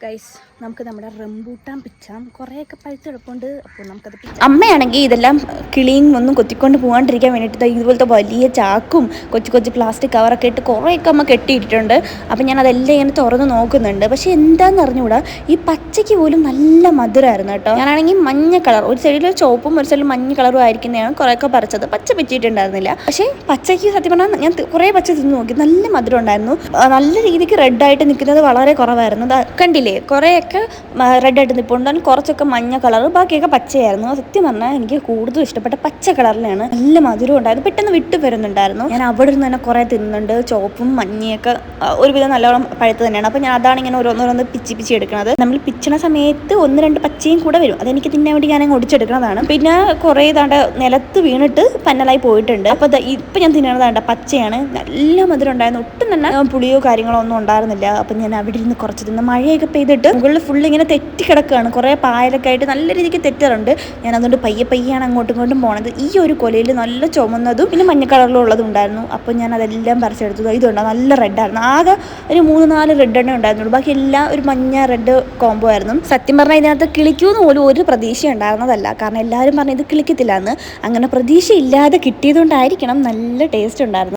Guys, നമുക്ക് നമ്മുടെ rambutan പിച്ചാം. കുറേയൊക്കെ പഴുത്തെടുപ്പുണ്ട്. അപ്പോൾ നമുക്കത് പിച്ചാം. അമ്മയാണെങ്കിൽ ഇതെല്ലാം കിളിയും ഒന്നും കൊത്തിക്കൊണ്ട് പോകാണ്ടിരിക്കാൻ വേണ്ടിയിട്ട് ഇതുപോലത്തെ വലിയ ചാക്കും കൊച്ചു കൊച്ചു പ്ലാസ്റ്റിക് കവറൊക്കെ ഇട്ട് കുറേയൊക്കെ അമ്മ കെട്ടിയിട്ടിട്ടുണ്ട്. അപ്പോൾ ഞാൻ അതെല്ലാം ഇങ്ങനെ തുറന്ന് നോക്കുന്നുണ്ട്. പക്ഷേ എന്താണെന്ന് അറിഞ്ഞുകൂടാ, ഈ പച്ചയ്ക്ക് പോലും നല്ല മധുരമായിരുന്നു കേട്ടോ. ഞാനാണെങ്കിൽ മഞ്ഞ കളർ, ഒരു സൈഡിൽ ചുവപ്പും ഒരു സൈഡിൽ മഞ്ഞ കളറും ആയിരിക്കുന്നതാണ് കുറേയൊക്കെ പറിച്ചത്. പച്ച പിച്ചിട്ടുണ്ടായിരുന്നില്ല. പക്ഷേ പച്ചയ്ക്ക് സത്യം പറഞ്ഞാൽ ഞാൻ കുറേ പച്ച തിന്ന് നോക്കി, നല്ല മധുരം ഉണ്ടായിരുന്നു. നല്ല രീതിക്ക് റെഡായിട്ട് നിൽക്കുന്നത് വളരെ കുറവായിരുന്നു. കണ്ടില്ലേ, കുറേയൊക്കെ റെഡായിട്ട് നിൽപ്പുണ്ട്, കുറച്ചൊക്കെ മഞ്ഞ കളർ, ബാക്കിയൊക്കെ പച്ചയായിരുന്നു. സത്യം പറഞ്ഞാൽ എനിക്ക് കൂടുതൽ ഇഷ്ടപ്പെട്ട പച്ച കളറിലാണ്. നല്ല മധുരം ഉണ്ടായിരുന്നു, പെട്ടെന്ന് വിട്ട് വരുന്നുണ്ടായിരുന്നു. ഞാൻ അവിടെ നിന്ന് തന്നെ കുറേ തിന്നുന്നുണ്ട്. ചുവപ്പും മഞ്ഞയൊക്കെ ഒരുവിധം നല്ലോണം പഴുത്ത് തന്നെയാണ്. അപ്പോൾ ഞാൻ അതാണ് ഇങ്ങനെ ഓരോന്നോരോന്ന് പിച്ചി എടുക്കുന്നത്. നമ്മൾ പിച്ചണ സമയത്ത് ഒന്ന് രണ്ട് പച്ചയും കൂടെ വരും, അതെനിക്ക് തിന്നാൻ വേണ്ടി ഞാൻ ഒടിച്ചെടുക്കുന്നതാണ്. പിന്നെ കുറേ താണ്ട് നിലത്ത് വീണിട്ട് പന്നലായി പോയിട്ടുണ്ട്. അപ്പോൾ ഇപ്പം ഞാൻ തിന്നണതാണ്ട പച്ചയാണ്. നല്ല മധുരം ഉണ്ടായിരുന്നു, ഒട്ടും തന്നെ പുളിയോ കാര്യങ്ങളോ ഒന്നും ഉണ്ടായിരുന്നില്ല. അപ്പം ഞാൻ അവിടെ ഇരുന്ന് കുറച്ച് തിന്ന്, മഴയൊക്കെ പെയ്തിട്ട് മുകളിൽ ഫുള്ള് ഇങ്ങനെ തെറ്റി കിടക്കുകയാണ്. കുറേ പായലൊക്കെ ആയിട്ട് നല്ല രീതിക്ക് തെറ്റാറുണ്ട്. ഞാൻ അതുകൊണ്ട് പയ്യാണ് അങ്ങോട്ടും ഇങ്ങോട്ടും പോണത്. ഈ ഒരു കൊലയിൽ നല്ല ചുമന്നതും പിന്നെ മഞ്ഞ കളറിലും ഉള്ളതും ഉണ്ടായിരുന്നു. അപ്പോൾ ഞാൻ അതെല്ലാം പറിച്ചെടുത്തത്. ഇതുണ്ടോ, നല്ല റെഡായിരുന്നു. ആകെ ഒരു 3-4 റെഡ് എണ്ണ ഉണ്ടായിരുന്നുള്ളൂ, ബാക്കി എല്ലാം ഒരു മഞ്ഞ റെഡ് കോംബോ ആയിരുന്നു. സത്യം പറഞ്ഞാൽ ഇതിനകത്ത് കിളിക്കൂന്ന് പോലും ഒരു പ്രതീക്ഷ ഉണ്ടായിരുന്നതല്ല. കാരണം എല്ലാവരും പറഞ്ഞു ഇത് കിളിക്കത്തില്ല എന്ന്. അങ്ങനെ പ്രതീക്ഷയില്ലാതെ കിട്ടിയതുകൊണ്ടായിരിക്കണം നല്ല ടേസ്റ്റ് ഉണ്ടായിരുന്നു.